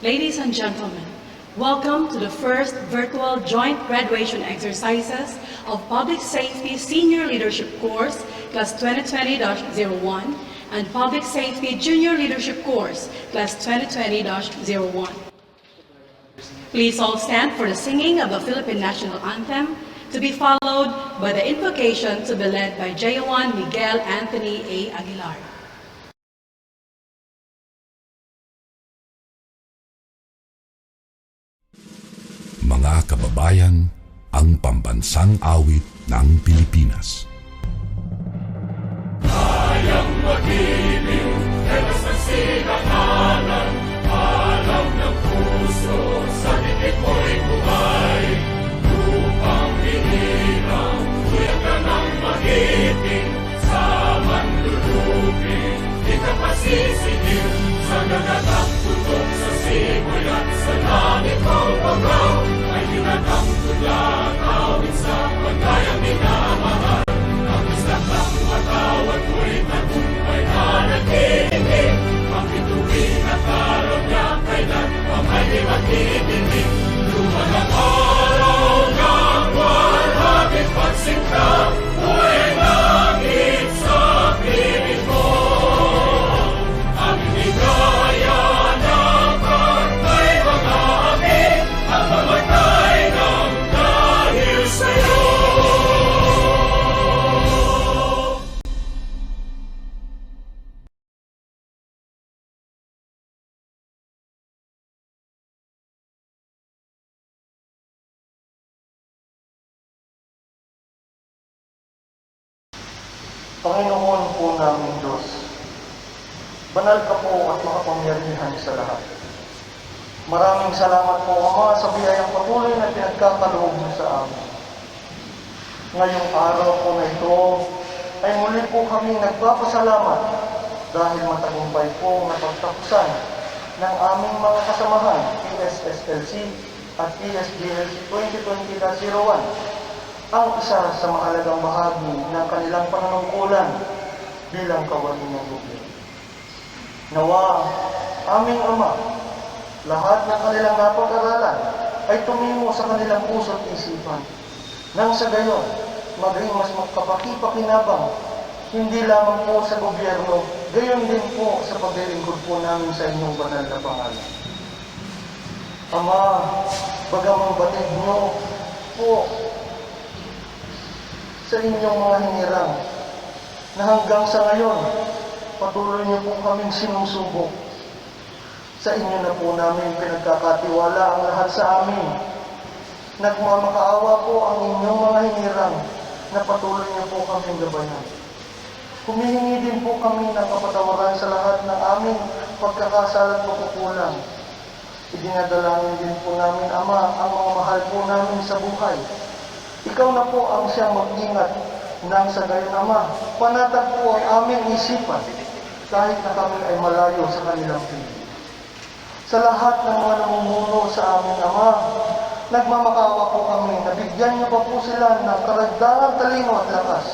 Ladies and gentlemen, welcome to the first virtual joint graduation exercises of Public Safety Senior Leadership Course, Class 2020-01, and Public Safety Junior Leadership Course, Class 2020-01. Please all stand for the singing of the Philippine National Anthem, to be followed by the invocation to be led by J1 Miguel Anthony A. Aguilar. Mga kababayan, ang pambansang awit ng Pilipinas. Kayang mag-ibig, telas ng sinakalan, alam ng puso, sa dikit mo'y buhay. Upang hinirang, tuyag ka ng mag-ibig, sa manlulupin, di ka pasisigil, sa nagatang tutok sa simoy at sa langit mong pagaw, ay ginatang tulad, awit sa pagkayang minamahal. Ang islang ng matawad mo'y tagumpay na nag-ibig, ang bituin at araw niya kailan pamay di mag-ibig. Lumanang araw ng walhagit pagsinta, mo'y langit sa piling mo. Ang higaya ng kartay mga api, at mamatay ng dahil sa'yo. Panginoon po namin Diyos, banal ka po at makapangyarihan sa lahat. Maraming salamat po, Ama, sa biyayang patuloy na pinagkakaloob mo sa amin. Ngayong araw po na ito, ay muli po kami nagpapasalamat dahil matagumpay po na pagtapusan ng aming mga kasamahan, Psslc at Psjlc 2020-01, ang isa sa mahalagang bahagi ng kanilang panunungkulan bilang kawani ng gobyerno. Nawa, aming Ama, lahat ng kanilang napag-aralan ay tumimo sa kanilang puso at isipan, nang sa gayon, maging mas magkapaki-pakinabang, hindi lamang po sa gobyerno, gayon din po sa paglilingkod po namin sa inyong banal na pangalan. Ama, bagamang batid niyo po sa inyong mga hinirang, na hanggang sa ngayon, patuloy niyo po kaming sinusubok. Sa inyo na po namin pinagkakatiwala ang lahat sa amin. Nagmamakaawa po ang inyong mga hinirang, na patuloy niyo po kaming gabayan. Humihingi din po kami ng kapatawaran sa lahat ng aming pagkakasala at pagkukulang. Idinadalangin din po namin, Ama, ang mga mahal po namin sa buhay. Ikaw na po ang siyang mag-ingat nang sa gayon, Ama, panatag po ang aming isipan kahit na kami ay malayo sa kanilang piling. Sa lahat ng mga namumuno sa amin, Ama, nagmamakaawa po kami na bigyan niyo pa po sila ng karagdagang talino at lakas.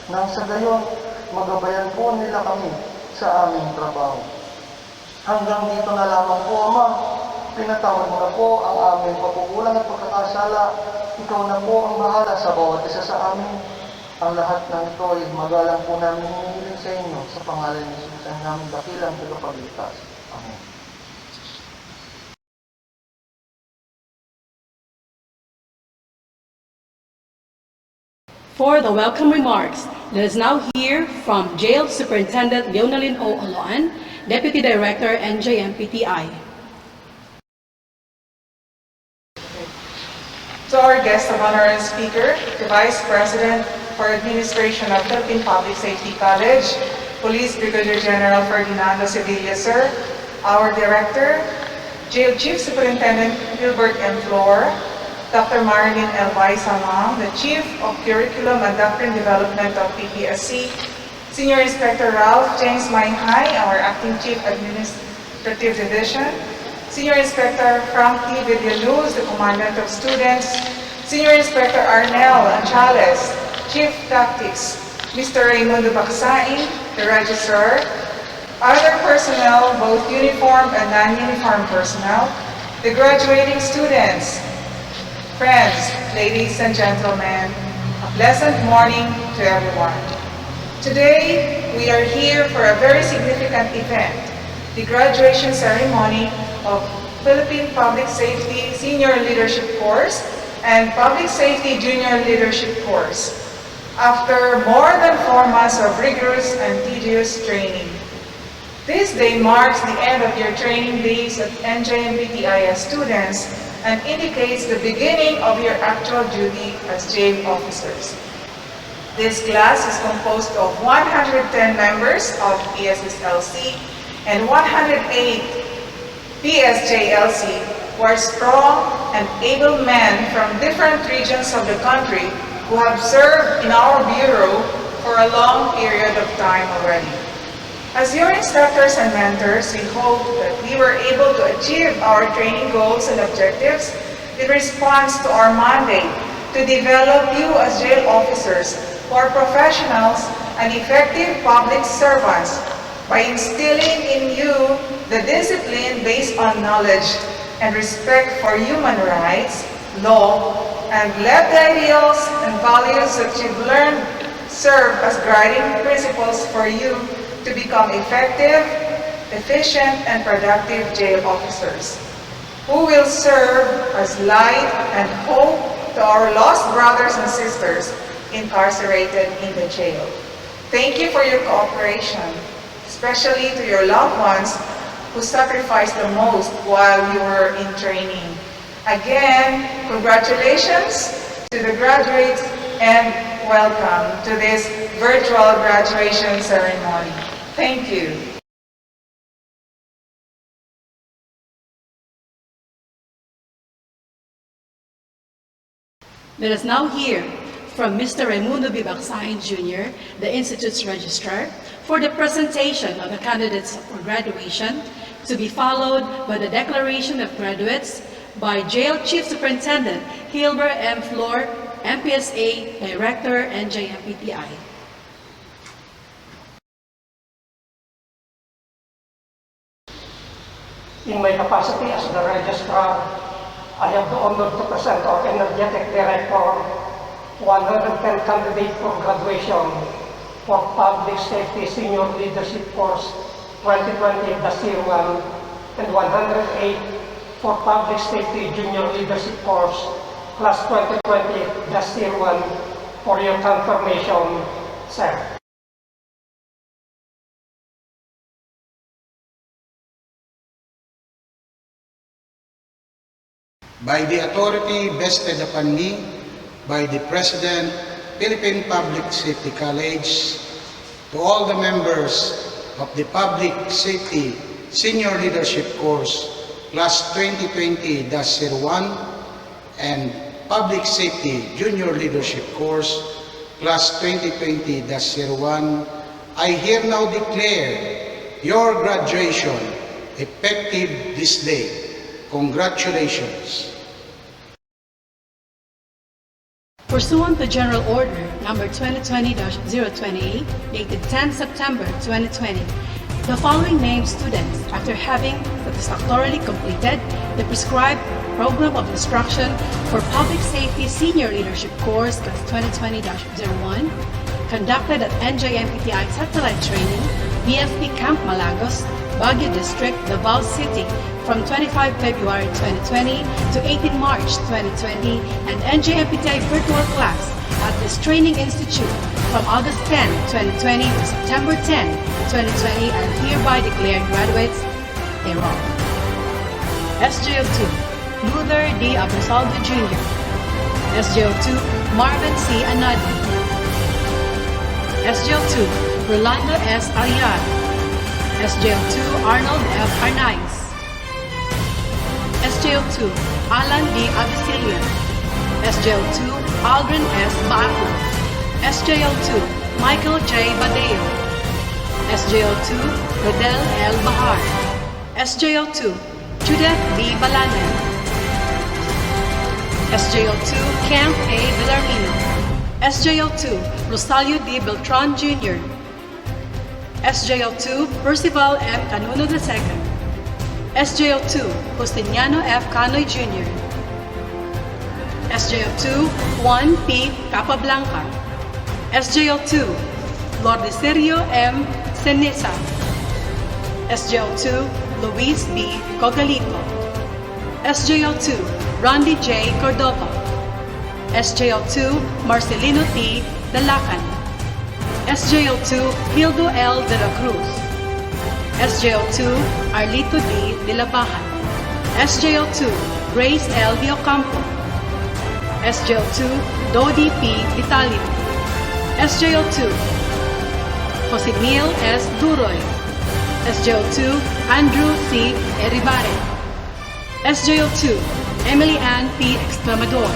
Nang sa gayon, magabayan po nila kami sa aming trabaho. Hanggang dito na lamang po, Ama, pinatawad mo na po ang aming pagkukulang at pagkakasala. Ikaw na po ang bahala sa bawat isa sa amin. Ang lahat ng ito ay magalang po namin hinihiling sa inyo sa pangalan ni Jesus ang naming dakilang tagapagligtas. Amen. For the welcome remarks, let us now hear from Jail Superintendent Leonalyn O. Oloan, Deputy Director, Njmpti. To our guest of honor and speaker, the Vice President for Administration of Philippine Public Safety College, Police Brigadier General Ferdinando Sevilla, sir, our Director, Jail Chief Superintendent Gilbert M. Flor, Dr. Marilyn L. Samang, the Chief of Curriculum and Doctrine Development of PPSC, Senior Inspector Ralph James Mainhay, our Acting Chief Administrative Division, Senior Inspector Frank T. Villaluz, the Commandant of Students, Senior Inspector Arnel Anchales, Chief Tactics, Mr. Raimundo Baksain, the Registrar, other personnel, both uniformed and non-uniformed personnel, the graduating students, friends, ladies and gentlemen, a pleasant morning to everyone. Today, we are here for a very significant event, the graduation ceremony of Philippine Public Safety Senior Leadership Course and Public Safety Junior Leadership Course. After more than 4 months of rigorous and tedious training. This day marks the end of your training days at Njmpti students and indicates the beginning of your actual duty as jail officers. This class is composed of 110 members of Psslc and 108 Psjlc who are strong and able men from different regions of the country who have served in our Bureau for a long period of time already. As your instructors and mentors, we hope that we were able to achieve our training goals and objectives in response to our mandate to develop you as jail officers who are professionals and effective public servants by instilling in you the discipline based on knowledge and respect for human rights, law, and let the ideals and values that you've learned serve as guiding principles for you to become effective, efficient, and productive jail officers who will serve as light and hope to our lost brothers and sisters incarcerated in the jail. Thank you for your cooperation, especially to your loved ones who sacrificed the most while you were in training. Again, congratulations to the graduates and welcome to this virtual graduation ceremony. Thank you. Let us now hear from Mr. Raimundo B. Baksain Jr., the Institute's Registrar, for the presentation of the candidates for graduation, to be followed by the declaration of graduates by Jail Chief Superintendent Hilber M. Flor, MPSA Director, NJMPTI. In my capacity as the Registrar, I have the honor to present our energetic Director, 110 candidates for graduation for Public Safety Senior Leadership Course 2020-01 and 108 for Public Safety Junior Leadership Course Class 2020-01 for your confirmation, sir. By the authority vested upon me by the President, Philippine Public Safety College, to all the members of the Public Safety Senior Leadership Course, Class 2020-01, and Public Safety Junior Leadership Course, Class 2020-01, I here now declare your graduation effective this day. Congratulations. Pursuant to General Order Number 2020-028, dated 10 September 2020, the following named students, after having satisfactorily completed the prescribed program of instruction for Public Safety Senior Leadership Course Class 2020-01, conducted at NJMPTI Satellite Training, BFP Camp Malagos, Baguio District, Davao City, from 25 February 2020 to 18 March 2020, and NJMPTI virtual class at this training institute from August 10, 2020 to September 10, 2020 are hereby declared graduates thereof. SJO2, Luther D. Abusaldo Jr. SJO2, Marvin C. Anadi. SJO2, Rolando S. Aliar. SJO2, Arnold F. Arnaiz. SJO2, Alan D. Abisilia. SJO2, Aldrin S. Baco. SJO2, Michael J. Badeo. SJO2, Rodel L. Bahar. SJO2, Judith B. Balanan. SJO2, Camp A. Villarmino. SJO2, Rosalio D. Beltran Jr. SJL2, Percival M. Canuno II. SJL2, Justiniano F. Canoy Jr. SJL2, Juan P. Capablanca. SJL2, Lordeserio M. Senesa. SJL2, Luis B. Cogalico. SJL2, Randy J. Cordova. SJL2, Marcelino T. Dalacan. SJL2, Hildo L. de la Cruz. SJL2, Arlito D. de la Bajan. SJL2, Grace L. de Ocampo. SJL2, Dodi P. Vitalio. SJL2, Josimil S. Duroy. SJL2, Andrew C. Eribare. SJL2, Emily Ann P. Exclamador.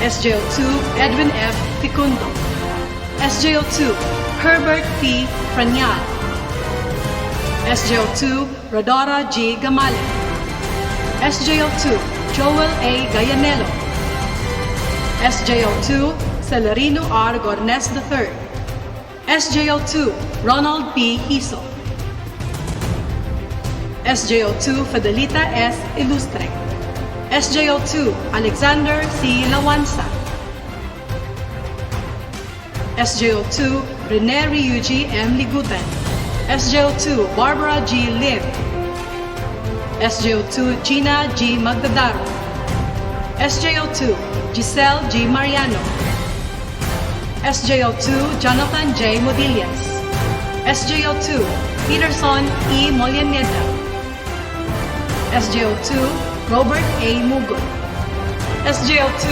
SJL2, Edwin F. Ticundo. SJL2, Herbert P. Franyal. SJL2, Rodora G. Gamale. SJL2, Joel A. Gayanelo. SJL2, Celerino R. Gornes III. SJL2, Ronald P. Hiso. SJL2, Fidelita S. Ilustre. SJL2, Alexander C. Lawansa. SJL2, Rene Ryuji M. Ligutan. SJL2, Barbara G. Lim. SJL2, Gina G. Magdadaro. SJL2, Giselle G. Mariano. SJL2, Jonathan J. Modillas. SJL2, Peterson E. Molianeda. SJL2, Robert A. Mugo. SJL2,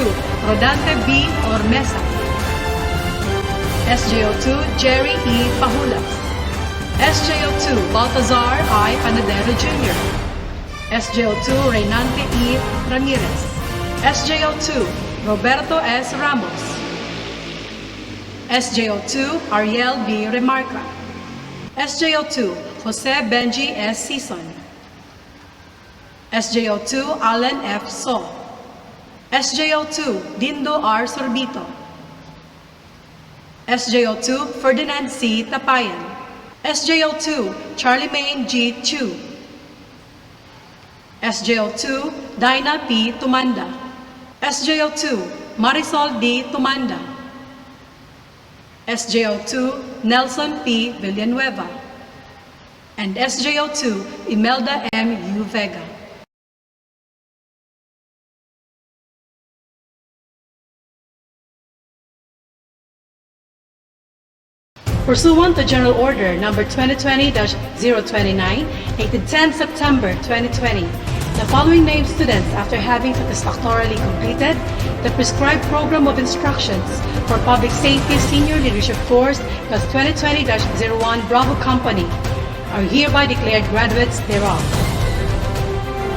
Rodante B. Ormesa. SJL2, Jerry E. Pahulas. SJL2, Baltazar I. Panadero Jr. SJL2, Reynante E. Ramirez. SJL2, Roberto S. Ramos. SJL2, Ariel B. Remarca. SJL2, Jose Benji S. Sison. SJL2, Alan F. So. SJL2, Dindo R. Sorbito. SJL2, Ferdinand C. Tapayan. SJL2, Charlemagne G. Chu. SJL2, Dinah P. Tumanda. SJL2, Marisol D. Tumanda. SJL2, Nelson P. Villanueva. And SJL2, Imelda M. U. Vega. Pursuant to General Order Number 2020-029, dated 10 September 2020, the following named students, after having satisfactorily completed the prescribed program of instructions for Public Safety Senior Leadership Course, Class 2020-01 Bravo Company, are hereby declared graduates thereof.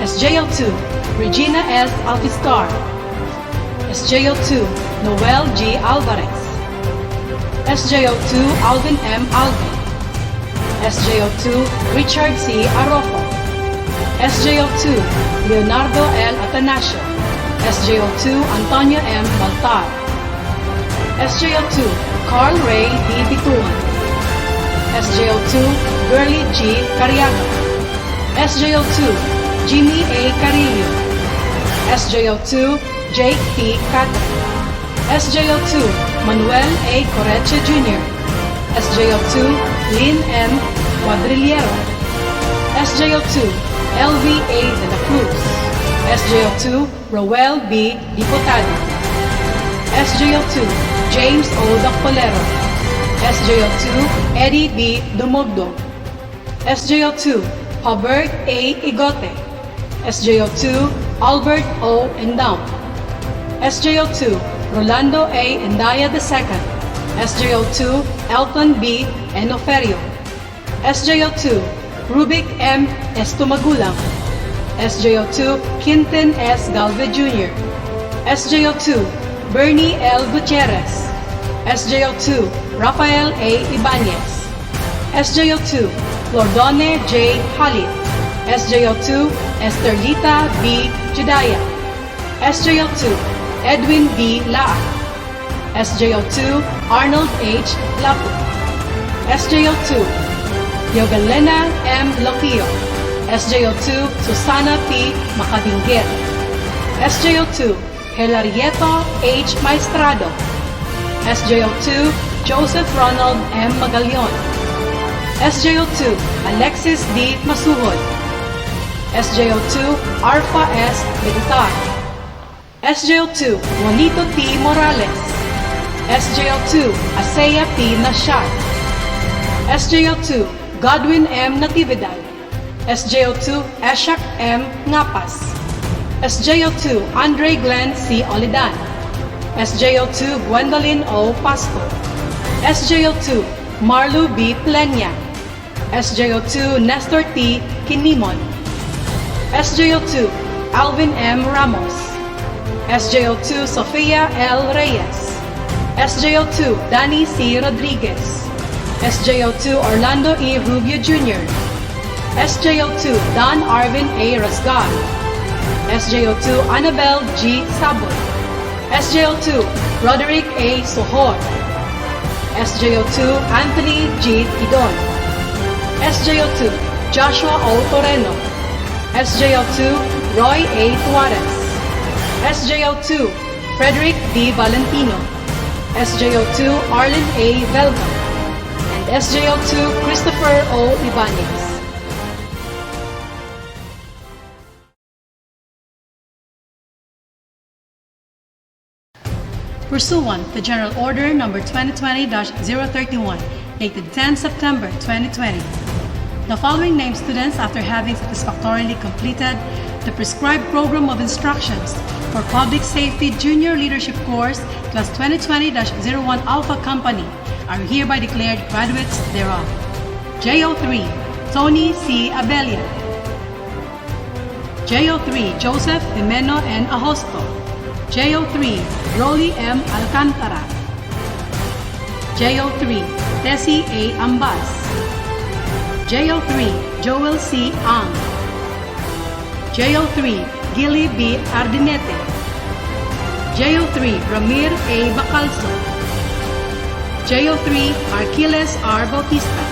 SJL2, Regina S. Alpistar. SJL2, Noel G. Alvarez. SJL2, Alvin M. Alvin. SJL2, Richard C. Arrojo. SJL2, Leonardo L. Atanasio. SJL2, Antonio M. Baltar. SJL2, Carl Ray D. Bituan. SJL2, Gurley G. Cariaga. SJL2, Jimmy A. Carillo. SJL2, Jake P. Cata. SJL2, Manuel A. Correche Jr. SJL2, Lynn M. Cuadrillero. SJL2, LV A. de la Cruz. SJL2, Roel B. Diputado. SJL2, James O. Docpolero. SJL2, Eddie B. Dumogdo. SJL2, Hubert A. Igote. SJL2, Albert O. Endam. SJL2, Rolando A. Endaya II. SJL2, Elton B. Enoferio. SJL2, Rubik M. Estumagulang. SJL2, Quintin S. Galvez Jr. SJL2, Bernie L. Gutierrez. SJL2, Rafael A. Ibanez. SJL2, Lordone J. Halit. SJL2, Esterlita B. Judaya. SJL2, Edwin B. Laa. SJL2, Arnold H. Lapu. SJO2, Yogalena M. Loquio. SJO2, Susana P. Macadinguet. SJO2, Hilarieto H. Maestrado. SJO2, Joseph Ronald M. Magallon. SJO2, Alexis D. Masuhod. SJO2, Arfa S. Militar. SJO2, Juanito T. Morales. SJO2, Asea P. Nashat. SJO2, Godwin M. Natividad. SJO2, Eshak M. Ngapas. SJO2, Andre Glenn C. Olidan. SJO2, Gwendolyn O. Pasto. SJO2, Marlu B. Plenya. SJO2, Nestor T. Kinimon. SJO2, Alvin M. Ramos. SJO2, Sofia L. Reyes. SJO2, Danny C. Rodriguez. SJO2, Orlando E. Rubio Jr. SJO2, Don Arvin A. Rasgal. SJO2, Annabelle G. Sabon. SJO2, Roderick A. Sohor. SJO2, Anthony G. Idon. SJO2, Joshua O. Toreno. SJO2, Roy A. Tuarez. SJO2, Frederick D. Valentino. SJO2, Arlen A. Velga. And SJO2, Christopher O. Ibanez. Pursuant to General Order Number 2020-031, dated 10 September 2020. The following named students, after having satisfactorily completed the prescribed program of instructions for Public Safety Junior Leadership Course, Class 2020-01 Alpha Company, are hereby declared graduates thereof. JO3, Tony C. Abelia. JO3, Joseph Jimeno N. Ahosto. JO3, Rolly M. Alcantara. JO3, Tessie A. Ambas. JO3, Joel C. Ang. JO3, Gilly B. Ardinete. JO3, Ramir A. Bacalso. JO3, Arquiles R. Bautista.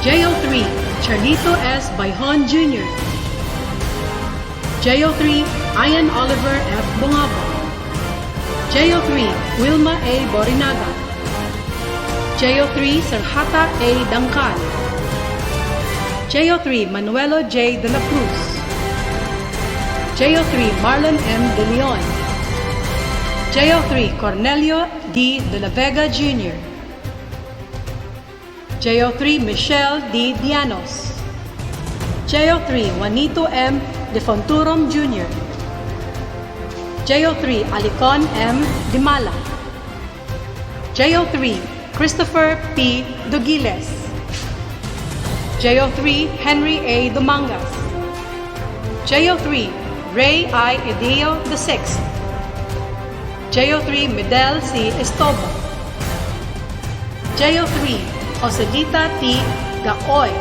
JO3, Charlito S. Bayhon Jr. JO3, Ian Oliver F. Bungabo. JO3, Wilma A. Borinaga. JO3, Serhata A. Dangkal. JO3, Manuelo J. De La Cruz. JO3, Marlon M. De Leon. JO3, Cornelio D. De La Vega Jr. JO3, Michelle D. Dianos. JO3, Juanito M. De Fonturom Jr. JO3, Alicon M. Dimala. JO3, Christopher P. Dugiles. JO3, Henry A. Dumangas. JO3, Ray I. Edeo VI. JO3, Medel C. Estobo. JO3, Joselita T. Gaoy.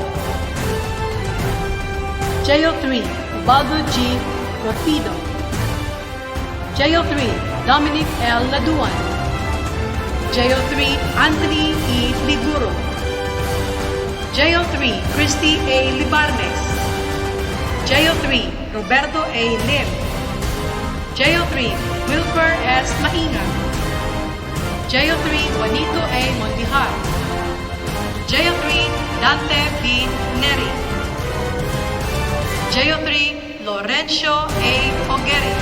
JO3, Ubaldo G. Rapido. JO3, Dominic L. Laduan. JO3, Anthony E. Liguro. JO3, Christy A. Libarnes. JO3, Roberto A. Lim. JO3, Wilfer S. Mainga. JO3, Juanito A. Mondijar. JO3, Dante B. Neri. JO3, Lorenzo A. Ogeri.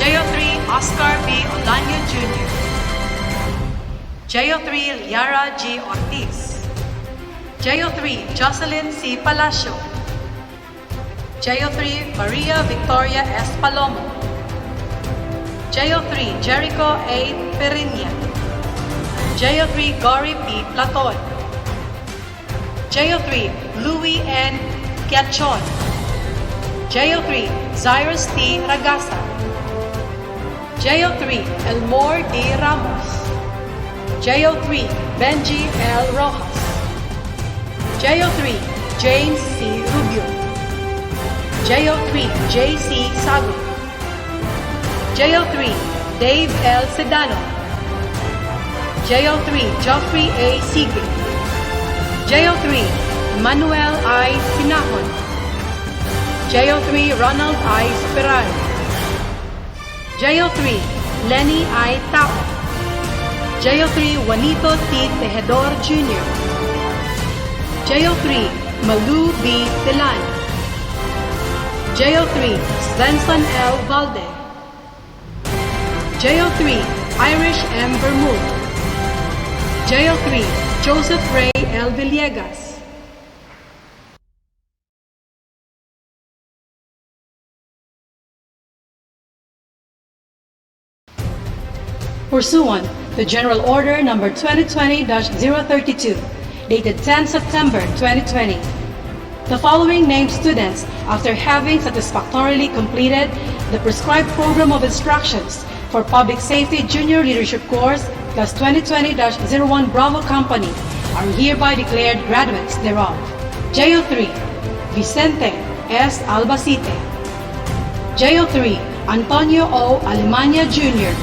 JO3, Oscar B. Olanyo Jr. JO3, Liara G. Ortiz. JO3, Jocelyn C. Palacio. JO3, Maria Victoria S. Palomo. JO3, Jericho A. Perinia. JO3, Gory P. Platon. JO3, Louis N. Quiachon. JO3, Cyrus T. Ragasa. JO3, Elmore D. Ramos. JO3, Benji L. Rojas. JO3, James C. Rubio. JO3, J.C. Sago. JO3, Dave L. Sedano. JO3 Geoffrey A. Sige. JO3 Manuel I. Sinahon. JO3 Ronald I. Superal. JO3 Lenny I. Tao. JO3 Juanito T. Tejedor Jr. JO3 Malu B. Tilan. JO3 Svensson L. Valde. JO3 Irish M. Vermouth. JO3 Joseph Ray L. Villegas. Pursuant to General Order Number 2020-032, dated 10 September 2020, the following named students, after having satisfactorily completed the prescribed program of instructions for Public Safety Junior Leadership Course, Class 2020-01 Bravo Company, are hereby declared graduates thereof. JO3 Vicente S. Albacete. JO3 Antonio O. Alemania Jr.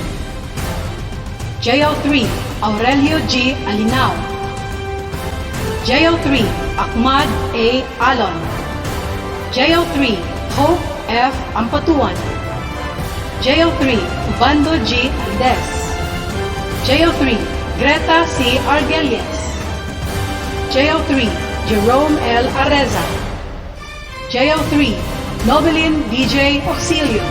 JO3 Aurelio G. Alinao. JO3 Ahmad A. Alon. JO3 Hope F. Ampatuan. JO3 Ubando G. Andes. JO3 Greta C. Argelies. JO3 Jerome L. Areza. JO3 Nobelin DJ Auxilio.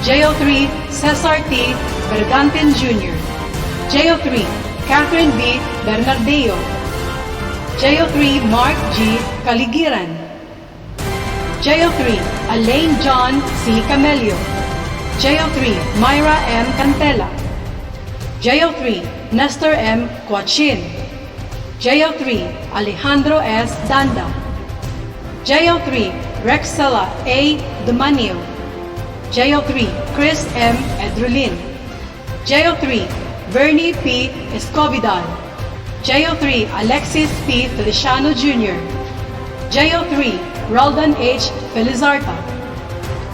JO3 Cesar T. Bergantin Jr. JO3 Catherine B. Bernardeo. JO3 Mark G. Caligiran. JO3 Elaine John C. Camelio. JO3 Myra M. Cantela. JO3 Nestor M. Coachin. JO3 Alejandro S. Danda. JO3 Rexela A. Dumanio. JO3 Chris M. Edrulin. JO3 Bernie P. Escovidal. JO3 Alexis P. Feliciano Jr. JO3 Roldan H. Felizarta.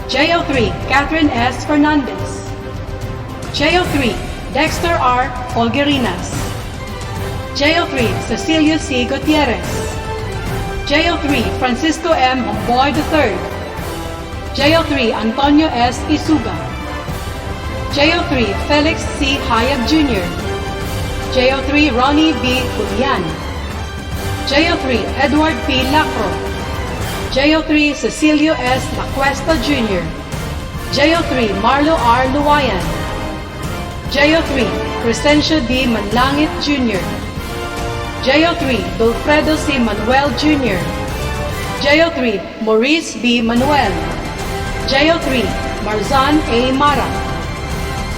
JO3 Catherine S. Fernandez. JO3 Dexter R. Olguerinas. JO3 Cecilio C. Gutierrez. JO3 Francisco M. Homboy III. JO3 Antonio S. Isuga. JO3 Felix C. Hayag Jr. JO3 Ronnie B. Julian. JO3 Edward P. Lacro. JO3 Cecilio S. Lacuesta Jr. JO3 Marlo R. Luwayan. JO3 Crescencio D. Manlangit Jr. JO3 Wilfredo C. Manuel Jr. JO3 Maurice B. Manuel. JO3 Marzan A. Mara.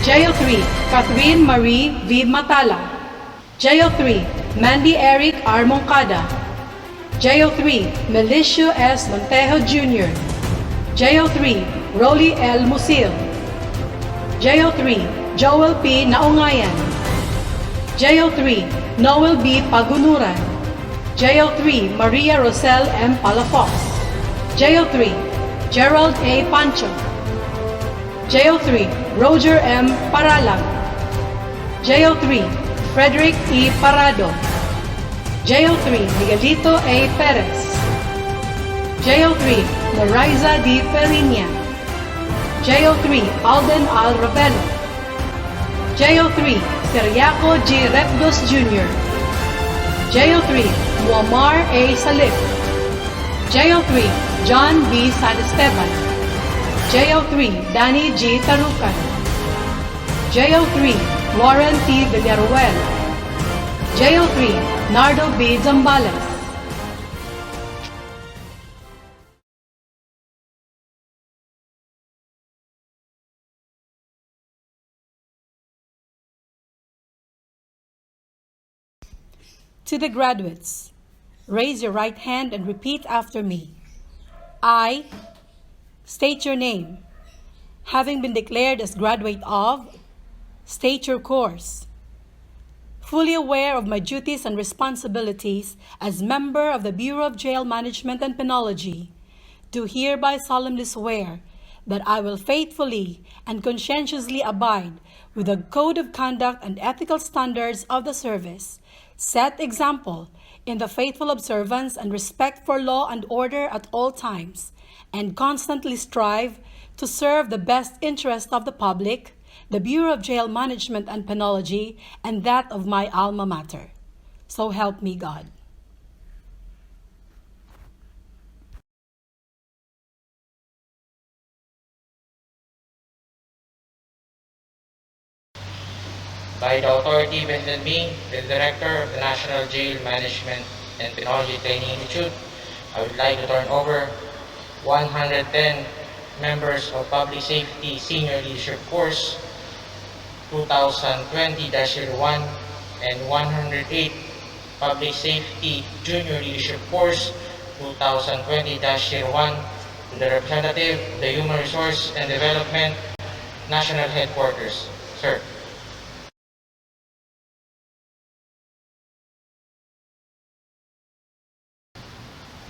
JO3 Catherine Marie V. Matala. JO3 Mandy Eric R. Moncada. JO3 Melicio S. Montejo Jr. JO3 Rolly L. Musil. JO3 Joel P. Naungayan. JO3 Noel B. Pagunuran. JO3 Maria Rosel M. Palafox. JO3 Gerald A. Pancho. JO3 Roger M. Paralang. JO3 Frederick E. Parado. JO3 Miguelito A. Perez. JO3 Mariza D. Perinia. JO3 Alden Al Ravelo. JO3 Seriaco G. Repdos Jr. JO3 Muammar A. Salif. JO3 John B. San Esteban. JO3 Danny G. Tarucan. JO3 Warren T. Villaruel. JO3 Nardo B. Zambales. To the graduates, raise your right hand and repeat after me. I state your name. Having been declared as graduate of, state your course. Fully aware of my duties and responsibilities as member of the Bureau of Jail Management and Penology, do hereby solemnly swear that I will faithfully and conscientiously abide with a code of conduct and ethical standards of the service, set example in the faithful observance and respect for law and order at all times, and constantly strive to serve the best interest of the public, the Bureau of Jail Management and Penology, and that of my alma mater. So help me God. By the authority vested in me, the Director of the National Jail Management and Penology Training Institute, I would like to turn over 110 members of Public Safety Senior Leadership Course 2020-01 and 108 Public Safety Junior Leadership Course 2020-01 to the representative of the Human Resource and Development National Headquarters. Sir.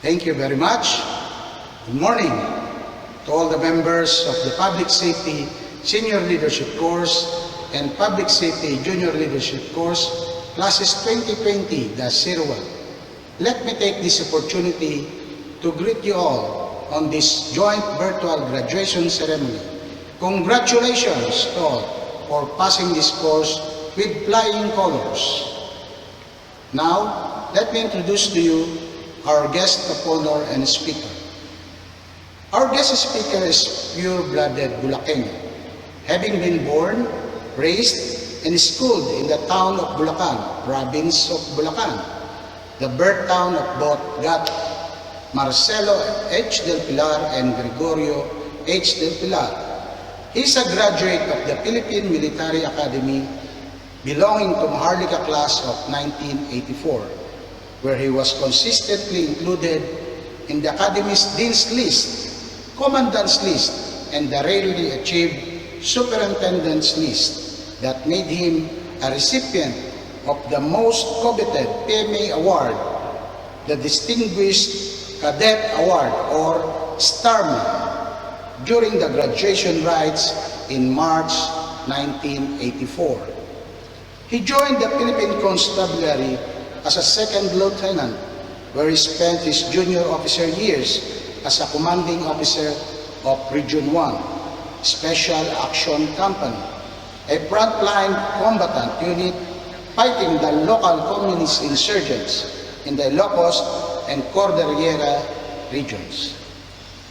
Thank you very much. Good morning to all the members of the Public Safety Senior Leadership Course and Public Safety Junior Leadership Course, classes 2020-01. Let me take this opportunity to greet you all on this joint virtual graduation ceremony. Congratulations to all for passing this course with flying colors. Now, let me introduce to you our guest of honor and speaker. Our guest speaker is pure-blooded Bulakenyo, having been born, raised, and schooled in the town of Bulacan, province of Bulacan, the birth town of both Gat Marcelo H. del Pilar and Gregorio H. del Pilar. He is a graduate of the Philippine Military Academy belonging to Maharlika class of 1984. Where he was consistently included in the Academy's Dean's List, Commandant's List, and the rarely achieved Superintendent's List that made him a recipient of the most coveted PMA Award, the Distinguished Cadet Award, or Starman, during the graduation rites in March 1984. He joined the Philippine Constabulary as a second lieutenant, where he spent his junior officer years as a commanding officer of Region 1, Special Action Company, a frontline combatant unit fighting the local communist insurgents in the Ilocos and Cordillera regions.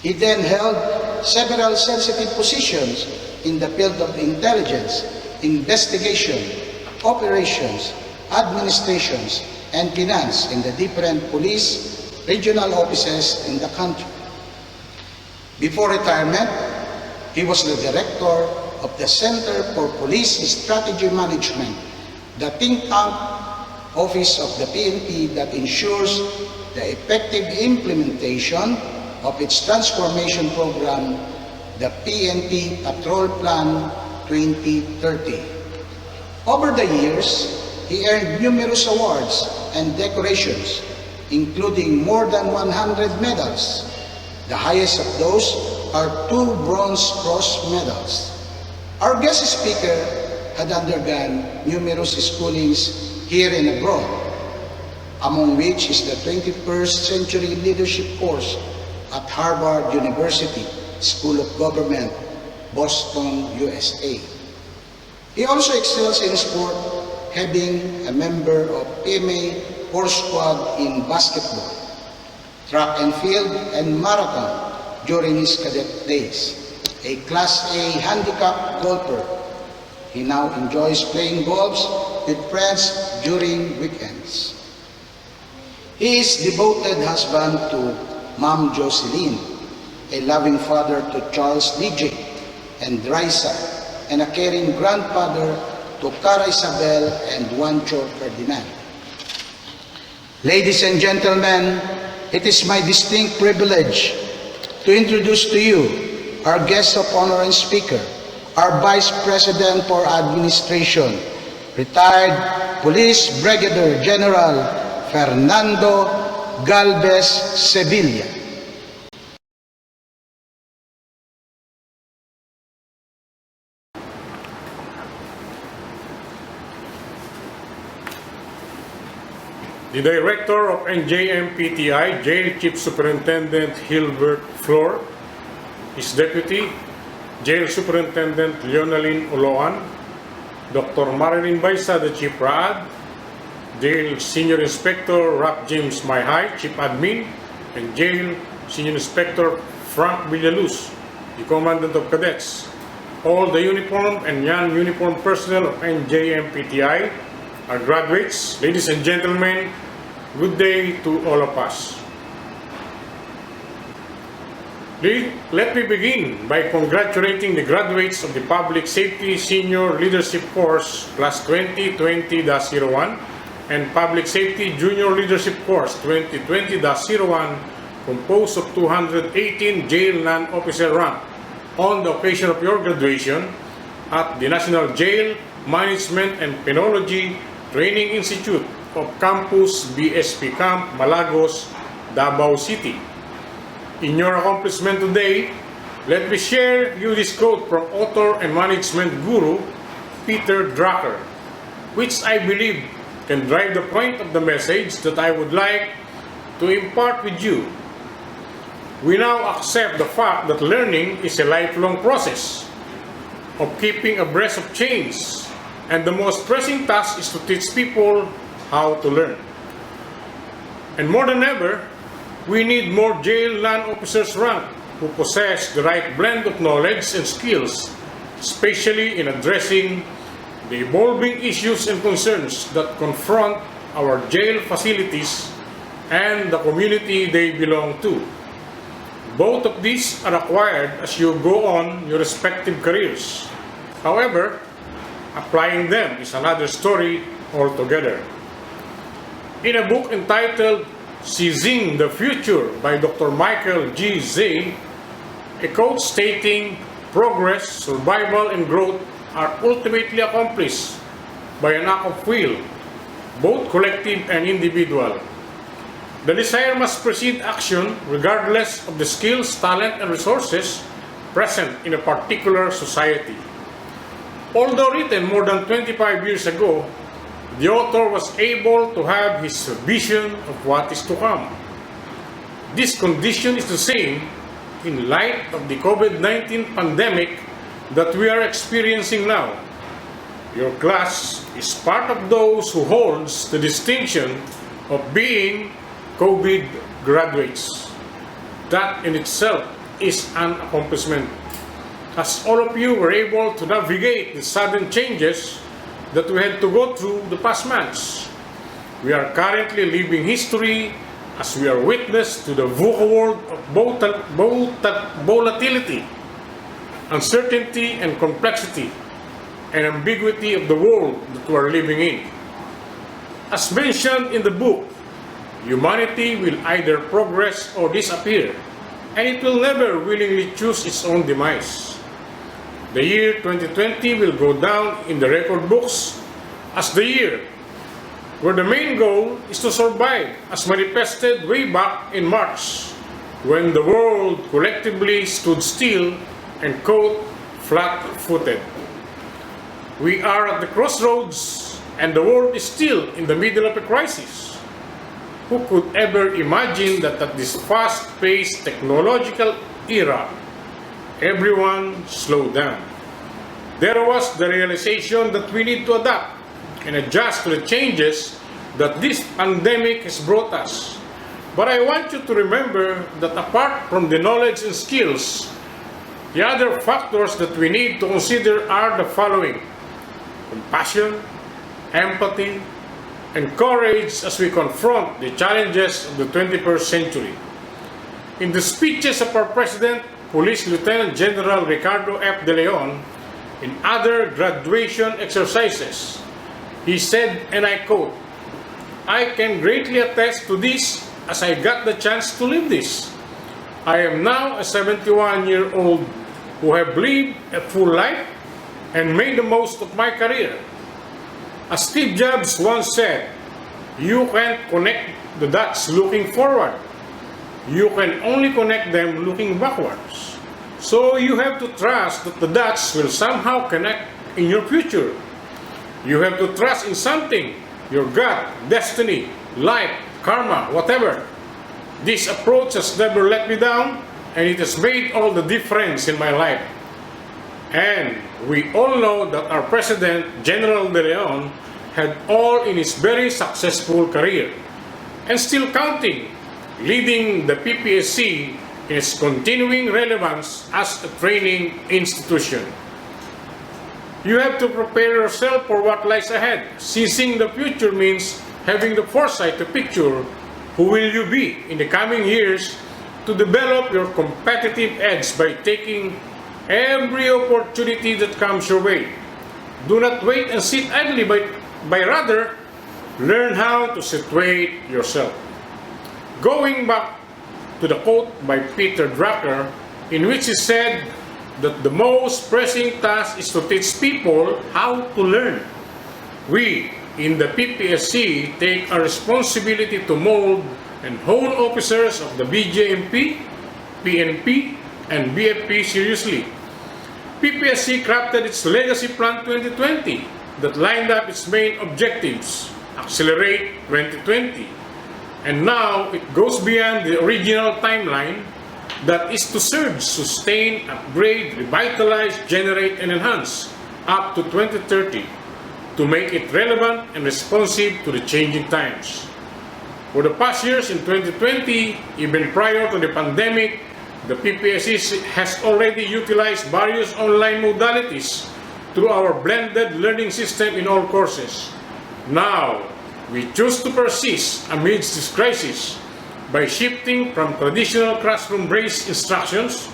He then held several sensitive positions in the field of intelligence, investigation, operations, administrations, and finance in the different police regional offices in the country. Before retirement, he was the director of the Center for Police Strategy Management, the think tank office of the PNP that ensures the effective implementation of its transformation program, the PNP Patrol Plan 2030. Over the years, he earned numerous awards and decorations, including more than 100 medals. The highest of those are 2 Bronze Cross medals. Our guest speaker had undergone numerous schoolings here and abroad, among which is the 21st Century Leadership Course at Harvard University School of Government, Boston, USA. He also excels in sport, having a member of PMA Force Squad in basketball, track and field, and marathon during his cadet days. A Class A handicap golfer, he now enjoys playing golf with friends during weekends. He is devoted husband to Ma'am Jocelyn, a loving father to Charles DJ and Raisa, and a caring grandfather to Cara Isabel and Juancho Ferdinand. Ladies and gentlemen, it is my distinct privilege to introduce to you our guest of honor and speaker, our Vice President for Administration, retired Police Brigadier General Fernando Galvez Sevilla. the Director of Njmpti, Jail Chief Superintendent Hilbert Flor, his Deputy, Jail Superintendent Leonaline Oloan, Dr. Marilyn Baisa, the Chief Raad, Jail Senior Inspector Rap James Mayhay, Chief Admin, and Jail Senior Inspector Frank Villaluz, the Commandant of Cadets, all the uniformed and non-uniformed personnel of Njmpti, our graduates, ladies and gentlemen, good day to all of us. Let me begin by congratulating the graduates of the Public Safety Senior Leadership Course Class 2020-01 and Public Safety Junior Leadership Course 2020-01, composed of 218 jail non-officer rank on the occasion of your graduation at the National Jail Management and Penology Training Institute of Campus BSP Camp, Malagos, Davao City. In your accomplishment today, let me share you this quote from author and management guru Peter Drucker, which I believe can drive the point of the message that I would like to impart with you. We now accept the fact that learning is a lifelong process of keeping abreast of change, and the most pressing task is to teach people how to learn. And more than ever, we need more jail non-officers rank who possess the right blend of knowledge and skills, especially in addressing the evolving issues and concerns that confront our jail facilities and the community they belong to. Both of these are acquired as you go on your respective careers. However, applying them is another story altogether. In a book entitled Seizing the Future by Dr. Michael G. Zay, a quote stating, "Progress, survival, and growth are ultimately accomplished by an act of will, both collective and individual. The desire must precede action regardless of the skills, talent, and resources present in a particular society." Although written more than 25 years ago, the author was able to have his vision of what is to come. This condition is the same in light of the COVID-19 pandemic that we are experiencing now. Your class is part of those who holds the distinction of being COVID graduates. That in itself is an accomplishment, as all of you were able to navigate the sudden changes that we had to go through the past months. We are currently living history as we are witness to the VUCA world of volatility, uncertainty, and complexity, and ambiguity of the world that we are living in. As mentioned in the book, humanity will either progress or disappear, and it will never willingly choose its own demise. The year 2020 will go down in the record books as the year where the main goal is to survive, as manifested way back in March, when the world collectively stood still and quote, flat-footed. We are at the crossroads and the world is still in the middle of a crisis. Who could ever imagine that at this fast-paced technological era, everyone slowed down? There was the realization that we need to adapt and adjust to the changes that this pandemic has brought us. But I want you to remember that apart from the knowledge and skills, the other factors that we need to consider are the following: compassion, empathy, and courage as we confront the challenges of the 21st century. In the speeches of our President, Police Lieutenant General Ricardo F. De Leon, in other graduation exercises, he said, and I quote, "I can greatly attest to this as I got the chance to live this. I am now a 71-year-old who have lived a full life and made the most of my career. As Steve Jobs once said, you can't connect the dots looking forward. You can only connect them looking backwards. So you have to trust that the dots will somehow connect in your future. You have to trust in something, your gut, destiny, life, karma, whatever. This approach has never let me down, and it has made all the difference in my life. And we all know that our President, General De Leon, had all in his very successful career, and still counting, leading the PPSC in its continuing relevance as a training institution. You have to prepare yourself for what lies ahead. Seizing the future means having the foresight to picture who will you be in the coming years to develop your competitive edge by taking every opportunity that comes your way. Do not wait and sit idly, but rather learn how to situate yourself. Going back to the quote by Peter Drucker, in which he said that the most pressing task is to teach people how to learn. We, in the PPSC, take a responsibility to mold and hold officers of the BJMP, PNP, and BFP seriously. PPSC crafted its Legacy Plan 2020 that lined up its main objectives, Accelerate 2020. And now it goes beyond the original timeline that is to surge, sustain, upgrade, revitalize, generate, and enhance up to 2030 to make it relevant and responsive to the changing times. For the past years in 2020, even prior to the pandemic, the PPSC has already utilized various online modalities through our blended learning system in all courses. Now, we choose to persist amidst this crisis by shifting from traditional classroom-based instructions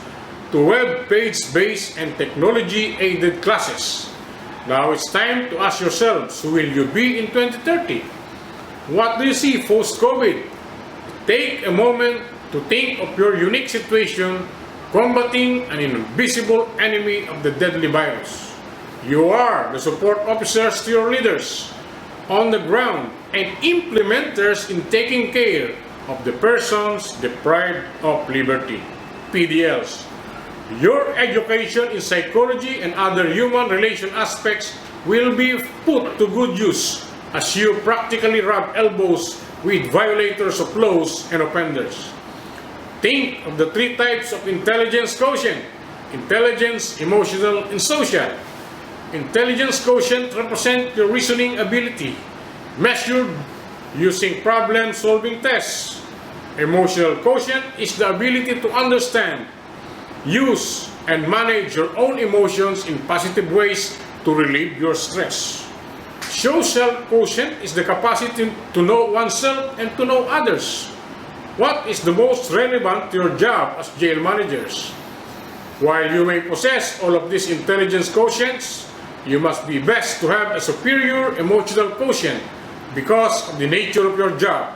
to web-page-based and technology-aided classes. Now it's time to ask yourselves, who will you be in 2030? What do you see post-COVID? Take a moment to think of your unique situation combating an invisible enemy of the deadly virus. You are the support officers to your leaders on the ground and implementers in taking care of the persons deprived of liberty, PDLs. Your education in psychology and other human relation aspects will be put to good use as you practically rub elbows with violators of laws and offenders. Think of the three types of intelligence quotient: intelligence, emotional, and social. Intelligence quotient represents your reasoning ability, measured using problem-solving tests. Emotional quotient is the ability to understand, use, and manage your own emotions in positive ways to relieve your stress. Social quotient is the capacity to know oneself and to know others. What is the most relevant to your job as jail managers? While you may possess all of these intelligence quotients, you must be best to have a superior emotional quotient because of the nature of your job,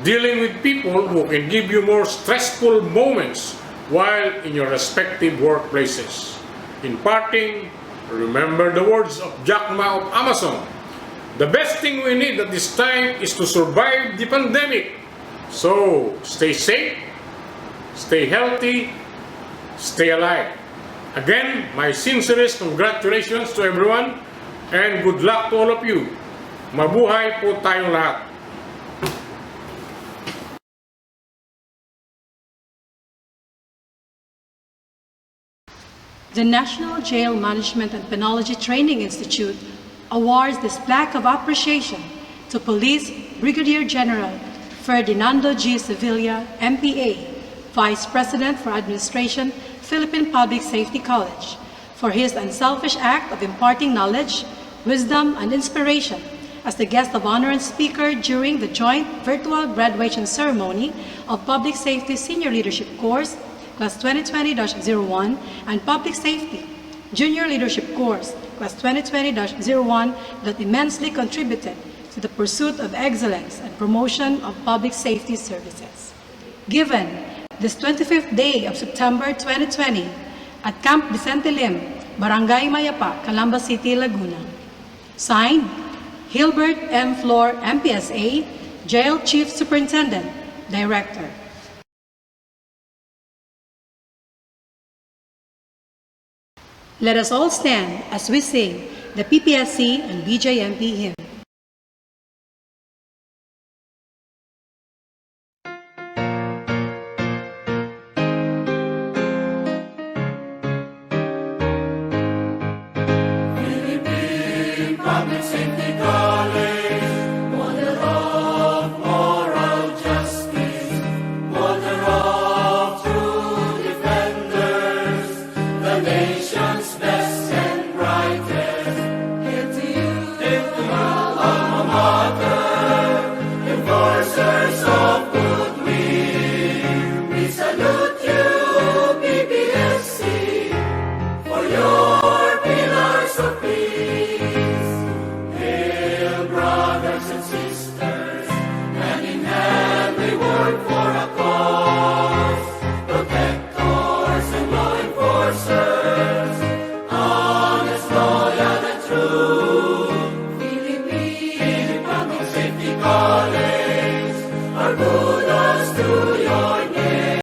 dealing with people who can give you more stressful moments while in your respective workplaces. In parting, remember the words of Jack Ma of Amazon: the best thing we need at this time is to survive the pandemic. So, stay safe, stay healthy, stay alive. Again, my sincerest congratulations to everyone and good luck to all of you. Mabuhay po tayong lahat. The National Jail Management and Penology Training Institute awards this plaque of appreciation to Police Brigadier General Ferdinando G. Sevilla, MPA, Vice President for Administration, Philippine Public Safety College, for his unselfish act of imparting knowledge, wisdom, and inspiration as the guest of honor and speaker during the joint virtual graduation ceremony of Public Safety Senior Leadership Course, Class 2020-01, and Public Safety Junior Leadership Course, Class 2020-01, that immensely contributed to the pursuit of excellence and promotion of public safety services. Given this 25th day of September 2020 at Camp Vicente Lim, Barangay Mayapa, Calamba City, Laguna. Signed, Hilbert M. Flor, MPSA, Jail Chief Superintendent, Director. Let us all stand as we sing the PPSC and BJMP hymn. work for a cause, protectors and law enforcers, honest, loyal, and true. Philippine Public Safety College, our kudos to your name.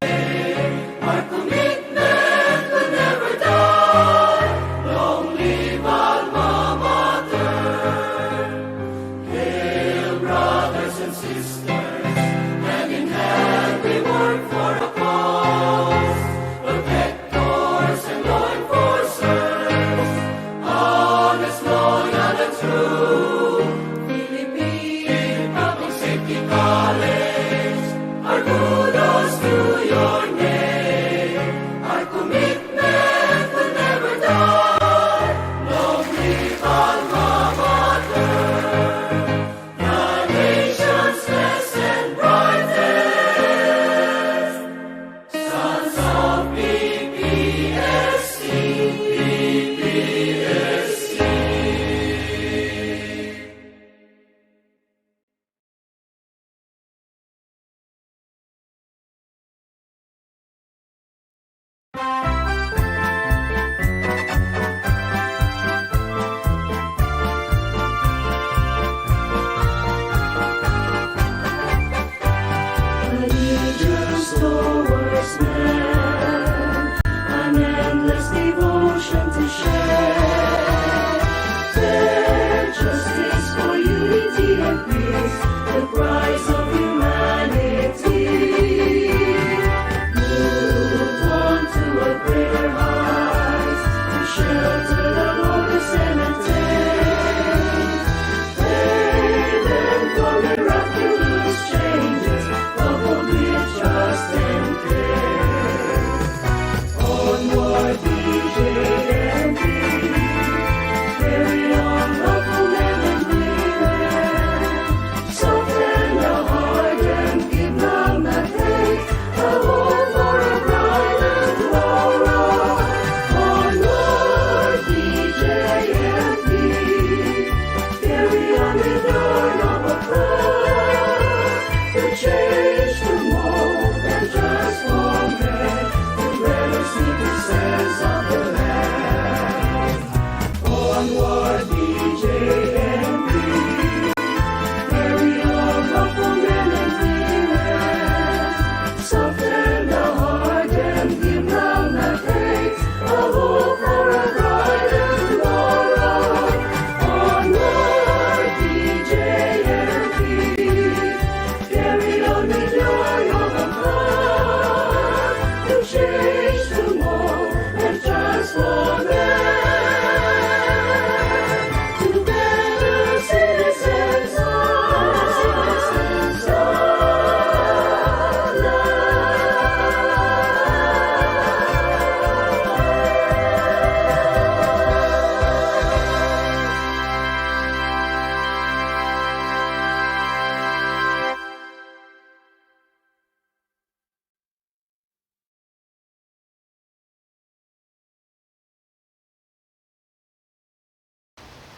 Our commitment will never die. Long live Alma Mater. Hail, brothers and sisters, hand in hand we work for a cause, protectors and law enforcers, honest, loyal, and true. Philippine Public Safety College, our kudos to your name. Our commitment will never die. Long live Alma Mater, the nation's best and brightest. Sons of PPSC, PPSC. Allegiance towards men, an endless devotion to share. Fair justice for unity and peace, the prize of humanity. Move on to a greater height, to shelter the lawless and attain. Haven for miraculous changes, coupled with trust and care. Onward, BJMP, carry on lawful men and women. Soften the heart and give them the faith, a hope for a brighter tomorrow. Onward, BJMP, carry on with your noble cause, to change, to mold, and transform men to better citizens of the land. Onward, BJMP, carry on lawful men and women. Soften the heart and give them the faith, a hope for a brighter tomorrow. Onward, BJMP, carry on with your noble cause, to change, to mold, and transform men to better citizens of the land.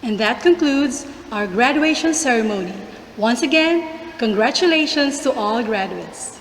And that concludes our graduation ceremony. Once again, congratulations to all graduates.